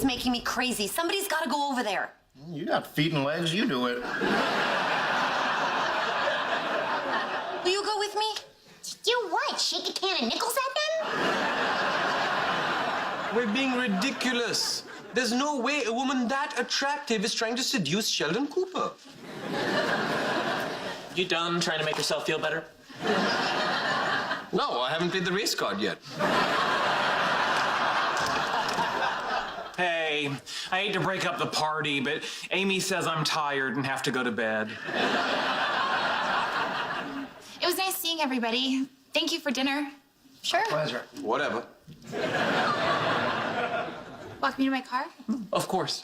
is making me crazy. Somebody's got to go over there. You got feet and legs. You do it. Will you go with me? Do what? Shake a can of nickels at them? We're being ridiculous. There's no way a woman that attractive is trying to seduce Sheldon Cooper. You done trying to make yourself feel better? No, I haven't played the race card yet. Hey, I hate to break up the party, but Amy says I'm tired and have to go to bed. It was nice seeing everybody. Thank you for dinner. Sure. Pleasure. Whatever. Walk me to my car. Of course.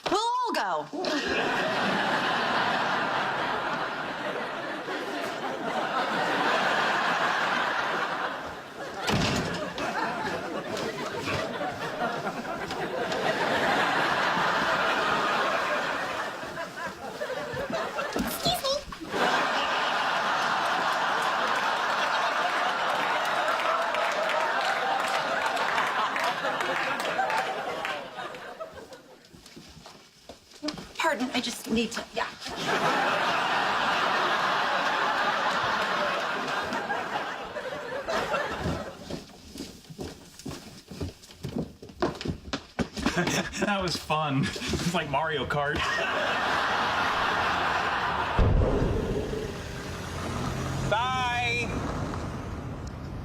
We'll all go. Pardon, I just need to, yeah. That was fun. It's like Mario Kart. Bye!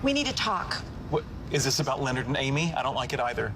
We need to talk. What, is this about Leonard and Amy? I don't like it either.